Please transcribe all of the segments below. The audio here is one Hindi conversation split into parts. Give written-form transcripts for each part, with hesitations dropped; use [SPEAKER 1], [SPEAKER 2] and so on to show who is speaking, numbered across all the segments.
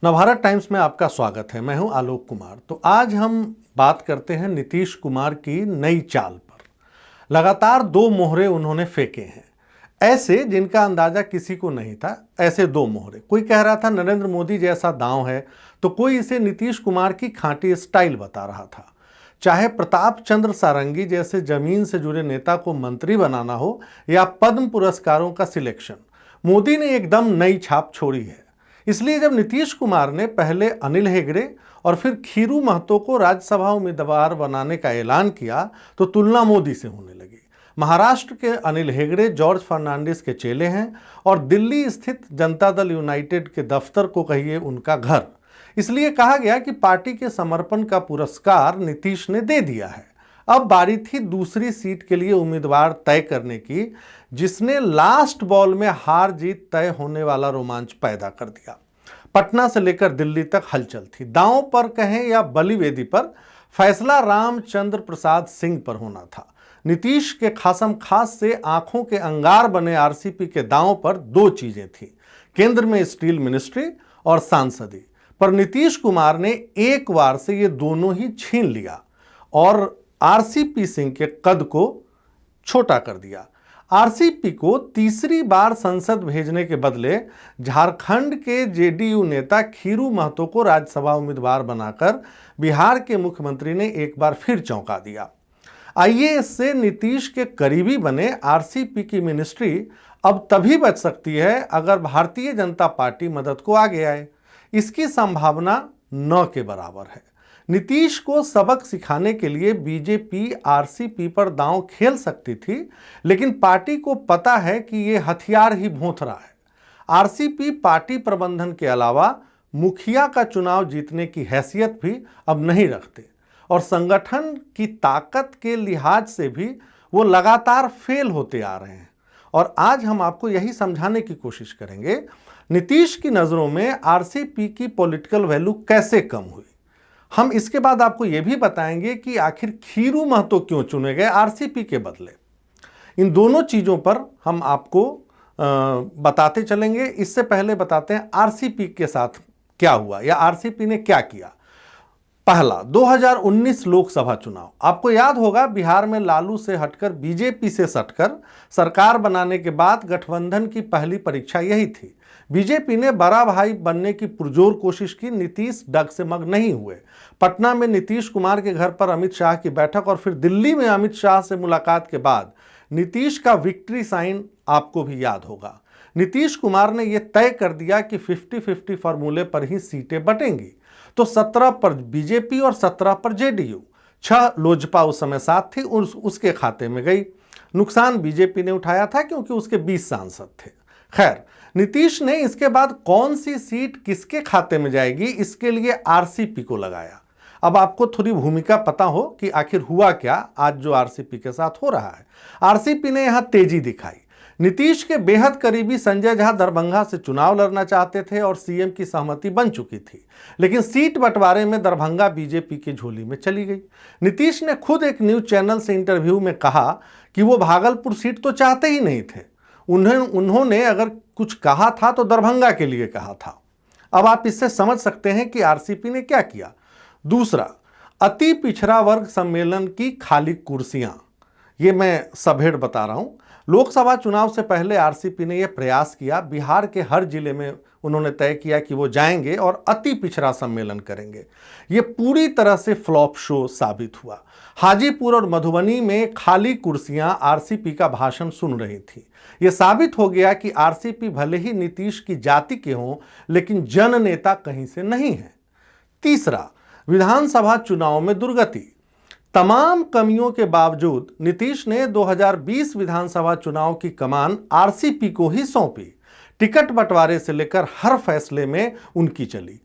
[SPEAKER 1] नवभारत टाइम्स में आपका स्वागत है। मैं हूं आलोक कुमार। तो आज हम बात करते हैं नीतीश कुमार की नई चाल पर। लगातार दो मोहरे उन्होंने फेंके हैं, ऐसे जिनका अंदाजा किसी को नहीं था। ऐसे दो मोहरे, कोई कह रहा था नरेंद्र मोदी जैसा दांव है, तो कोई इसे नीतीश कुमार की खांटी स्टाइल बता रहा था। चाहे प्रताप चंद्र सारंगी जैसे जमीन से जुड़े नेता को मंत्री बनाना हो या पद्म पुरस्कारों का सिलेक्शन, मोदी ने एकदम नई छाप छोड़ी है। इसलिए जब नीतीश कुमार ने पहले अनिल हेगड़े और फिर खीरू महतो को राज्यसभा उम्मीदवार बनाने का ऐलान किया तो तुलना मोदी से होने लगी। महाराष्ट्र के अनिल हेगड़े जॉर्ज फर्नांडिस के चेले हैं और दिल्ली स्थित जनता दल यूनाइटेड के दफ्तर को कहिए उनका घर। इसलिए कहा गया कि पार्टी के समर्पण का पुरस्कार नीतीश ने दे दिया है। अब बारी थी दूसरी सीट के लिए उम्मीदवार तय करने की, जिसने लास्ट बॉल में हार जीत तय होने वाला रोमांच पैदा कर दिया। पटना से लेकर दिल्ली तक हलचल थी। दांव पर कहें या बलिवेदी पर, फैसला रामचंद्र प्रसाद सिंह पर होना था। नीतीश के खासम खास से आंखों के अंगार बने आरसीपी के दांव पर दो चीजें थी, केंद्र में स्टील मिनिस्ट्री और सांसदी। पर नीतीश कुमार ने एक बार से ये दोनों ही छीन लिया और आरसीपी सिंह के कद को छोटा कर दिया। आरसीपी को तीसरी बार संसद भेजने के बदले झारखंड के जेडीयू नेता खीरू महतो को राज्यसभा उम्मीदवार बनाकर बिहार के मुख्यमंत्री ने एक बार फिर चौंका दिया। आईएएस से नीतीश के करीबी बने आरसीपी की मिनिस्ट्री अब तभी बच सकती है अगर भारतीय जनता पार्टी मदद को आगे आए। इसकी संभावना न के बराबर है। नीतीश को सबक सिखाने के लिए बीजेपी आरसीपी पर दांव खेल सकती थी, लेकिन पार्टी को पता है कि यह हथियार ही भोंथरा है। आरसीपी पार्टी प्रबंधन के अलावा मुखिया का चुनाव जीतने की हैसियत भी अब नहीं रखते और संगठन की ताकत के लिहाज से भी वो लगातार फेल होते आ रहे हैं। और आज हम आपको यही समझाने की कोशिश करेंगे नीतीश की नज़रों में आरसीपी की पॉलिटिकल वैल्यू कैसे कम हुई। हम इसके बाद आपको यह भी बताएंगे कि आखिर खीरू महतो क्यों चुने गए आरसीपी के बदले। इन दोनों चीज़ों पर हम आपको बताते चलेंगे। इससे पहले बताते हैं आरसीपी के साथ क्या हुआ या आरसीपी ने क्या किया। पहला, 2019 लोकसभा चुनाव। आपको याद होगा बिहार में लालू से हटकर बीजेपी से सटकर सरकार बनाने के बाद गठबंधन की पहली परीक्षा यही थी। बीजेपी ने बड़ा भाई बनने की पुरजोर कोशिश की, नीतीश डग से मग नहीं हुए। पटना में नीतीश कुमार के घर पर अमित शाह की बैठक और फिर दिल्ली में अमित शाह से मुलाकात के बाद नीतीश का विक्ट्री साइन आपको भी याद होगा। नीतीश कुमार ने यह तय कर दिया कि 50-50 फॉर्मूले पर ही सीटें बटेंगी। तो 17 पर बीजेपी और 17 पर जेडीयू। 6 लोजपा उस समय साथ थी, उसके खाते में गई। नुकसान बीजेपी ने उठाया था क्योंकि उसके 20 सांसद थे। खैर, नीतीश ने इसके बाद कौन सी सीट किसके खाते में जाएगी इसके लिए आरसीपी को लगाया। अब आपको थोड़ी भूमिका पता हो कि आखिर हुआ क्या आज जो आरसीपी के साथ हो रहा है। आरसीपी ने यहां तेजी दिखाई। नीतीश के बेहद करीबी संजय झा दरभंगा से चुनाव लड़ना चाहते थे और सीएम की सहमति बन चुकी थी, लेकिन सीट बंटवारे में दरभंगा बीजेपी की झोली में चली गई। नीतीश ने खुद एक न्यूज चैनल से इंटरव्यू में कहा कि वो भागलपुर सीट तो चाहते ही नहीं थे। उन्होंने अगर कुछ कहा था तो दरभंगा के लिए कहा था। अब आप इससे समझ सकते हैं कि आरसीपी ने क्या किया। दूसरा, अति पिछड़ा वर्ग सम्मेलन की खाली कुर्सियां। ये मैं सभेड़ बता रहा हूं। लोकसभा चुनाव से पहले आरसीपी ने यह प्रयास किया। बिहार के हर जिले में उन्होंने तय किया कि वो जाएंगे और अति पिछड़ा सम्मेलन करेंगे। ये पूरी तरह से फ्लॉप शो साबित हुआ। हाजीपुर और मधुबनी में खाली कुर्सियां आरसीपी का भाषण सुन रही थी। यह साबित हो गया कि आरसीपी भले ही नीतीश की जाति के हों, लेकिन जन नेता कहीं से नहीं है। तीसरा, विधानसभा चुनाव में दुर्गति। तमाम कमियों के बावजूद नीतीश ने 2020 विधानसभा चुनाव की कमान आरसीपी को ही सौंपी। टिकट बंटवारे से लेकर हर फैसले में उनकी चली।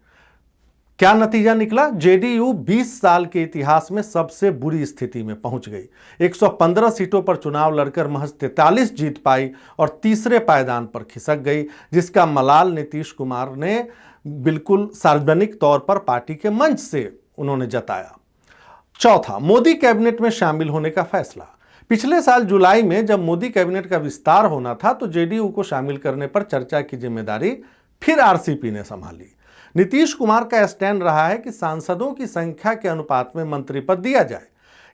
[SPEAKER 1] क्या नतीजा निकला? जेडीयू 20 साल के इतिहास में सबसे बुरी स्थिति में पहुंच गई। 115 सीटों पर चुनाव लड़कर महज 43 जीत पाई और तीसरे पायदान पर खिसक गई, जिसका मलाल नीतीश कुमार ने बिल्कुल सार्वजनिक तौर पर पार्टी के मंच से उन्होंने जताया। चौथा, मोदी कैबिनेट में शामिल होने का फैसला। पिछले साल जुलाई में जब मोदी कैबिनेट का विस्तार होना था तो जेडीयू को शामिल करने पर चर्चा की जिम्मेदारी फिर आरसीपी ने संभाली। नीतीश कुमार का स्टैंड रहा है कि सांसदों की संख्या के अनुपात में मंत्री पद दिया जाए,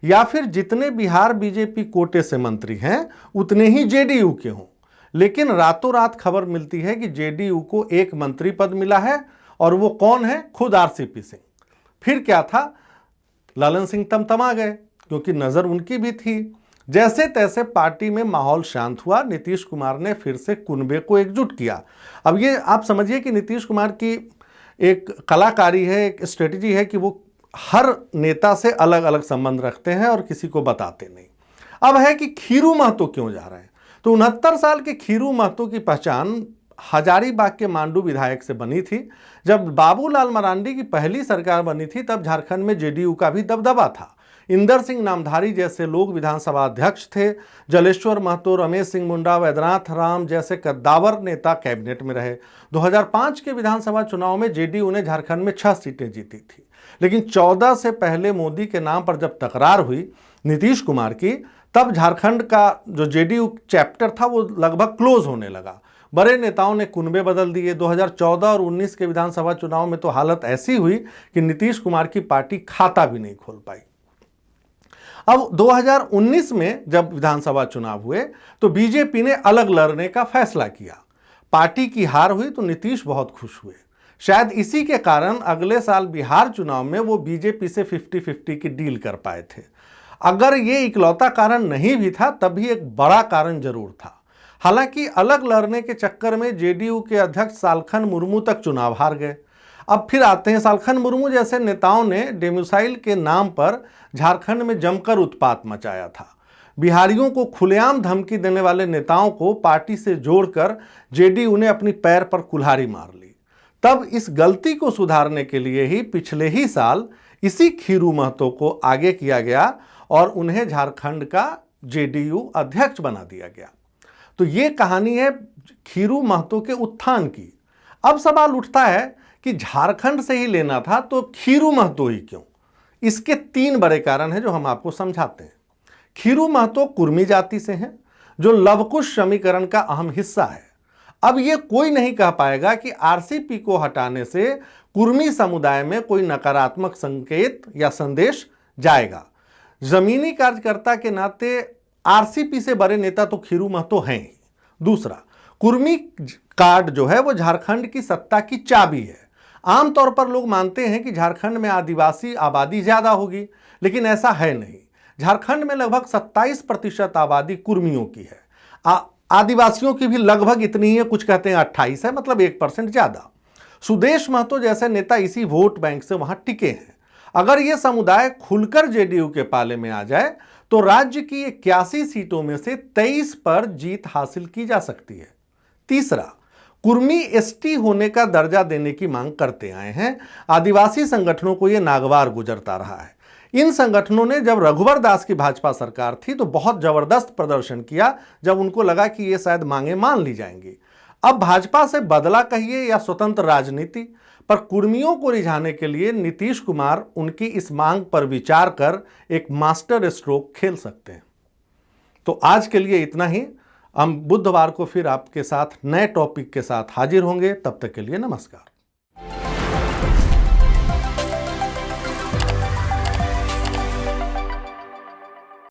[SPEAKER 1] या फिर जितने बिहार बीजेपी कोटे से मंत्री हैं उतने ही जेडीयू के हों। लेकिन रातों रात खबर मिलती है कि जेडीयू को एक मंत्री पद मिला है, और वो कौन है? खुद आरसीपी सिंह। फिर क्या था, ललन सिंह तमतमा गए, क्योंकि नजर उनकी भी थी। जैसे तैसे पार्टी में माहौल शांत हुआ। नीतीश कुमार ने फिर से कुनबे को एकजुट किया। अब ये आप समझिए कि नीतीश कुमार की एक कलाकारी है, एक स्ट्रेटजी है कि वो हर नेता से अलग अलग संबंध रखते हैं और किसी को बताते नहीं। अब है कि खीरू महतो क्यों जा रहे हैं? तो 69 साल के खीरू महतो की पहचान हजारीबाग के मांडू विधायक से बनी थी। जब बाबूलाल मरांडी की पहली सरकार बनी थी तब झारखंड में जेडीयू का भी दबदबा था। इंदर सिंह नामधारी जैसे लोग विधानसभा अध्यक्ष थे। जलेश्वर महतो, रमेश सिंह मुंडा, वैद्यनाथ राम जैसे कद्दावर नेता कैबिनेट में रहे। 2005 के विधानसभा चुनाव में जेडीयू ने झारखंड में 6 सीटें जीती थी। लेकिन 14 से पहले मोदी के नाम पर जब तकरार हुई नीतीश कुमार की, तब झारखंड का जो जेडीयू चैप्टर था वो लगभग क्लोज होने लगा। बड़े नेताओं ने कुनबे बदल दिए। 2014 और 19 के विधानसभा चुनाव में तो हालत ऐसी हुई कि नीतीश कुमार की पार्टी खाता भी नहीं खोल पाई। अब 2019 में जब विधानसभा चुनाव हुए तो बीजेपी ने अलग लड़ने का फैसला किया। पार्टी की हार हुई तो नीतीश बहुत खुश हुए। शायद इसी के कारण अगले साल बिहार चुनाव में वो बीजेपी से 50-50 की डील कर पाए थे। अगर ये इकलौता कारण नहीं भी था तब भी एक बड़ा कारण जरूर था। हालांकि अलग लड़ने के चक्कर में जेडीयू के अध्यक्ष सालखन मुर्मू तक चुनाव हार गए। अब फिर आते हैं, सालखन मुर्मू जैसे नेताओं ने डेमोसाइल के नाम पर झारखंड में जमकर उत्पात मचाया था। बिहारियों को खुलेआम धमकी देने वाले नेताओं को पार्टी से जोड़कर जेडीयू ने अपनी पैर पर कुल्हाड़ी मार ली। तब इस गलती को सुधारने के लिए ही पिछले ही साल इसी खीरू महतो को आगे किया गया और उन्हें झारखंड का जेडीयू अध्यक्ष बना दिया गया। तो ये कहानी है खीरू महतो के उत्थान की। अब सवाल उठता है कि झारखंड से ही लेना था तो खीरू महतो ही क्यों? इसके 3 बड़े कारण हैं जो हम आपको समझाते हैं। खीरू महतो कुर्मी जाति से हैं, जो लवकुश समीकरण का अहम हिस्सा है। अब ये कोई नहीं कह पाएगा कि आरसीपी को हटाने से कुर्मी समुदाय में कोई नकारात्मक संकेत या संदेश जाएगा। जमीनी कार्यकर्ता के नाते आरसीपी से बड़े नेता तो खीरू महतो हैं ही। दूसरा, कुर्मी कार्ड जो है वो झारखंड की सत्ता की चाबी है। आमतौर पर लोग मानते हैं कि झारखंड में आदिवासी आबादी ज्यादा होगी, लेकिन ऐसा है नहीं। झारखंड में लगभग 27% आबादी कुर्मियों की है। आदिवासियों की भी लगभग इतनी ही है, कुछ कहते हैं 28 है, मतलब 1% ज्यादा। सुदेश महतो जैसे नेता इसी वोट बैंक से वहां टिके हैं। अगर ये समुदाय खुलकर जेडीयू के पाले में आ जाए तो राज्य की 81 सीटों में से 23 पर जीत हासिल की जा सकती है। तीसरा, कुर्मी एसटी होने का दर्जा देने की मांग करते आए हैं। आदिवासी संगठनों को यह नागवार गुजरता रहा है। इन संगठनों ने जब रघुवर दास की भाजपा सरकार थी तो बहुत जबरदस्त प्रदर्शन किया, जब उनको लगा कि ये शायद मांगे मान ली जाएंगी। अब भाजपा से बदला कहिए या स्वतंत्र राजनीति, पर कुर्मियों को रिझाने के लिए नीतीश कुमार उनकी इस मांग पर विचार कर एक मास्टर स्ट्रोक खेल सकते हैं। तो आज के लिए इतना ही। हम बुधवार को फिर आपके साथ नए टॉपिक के साथ हाजिर होंगे। तब तक के लिए नमस्कार।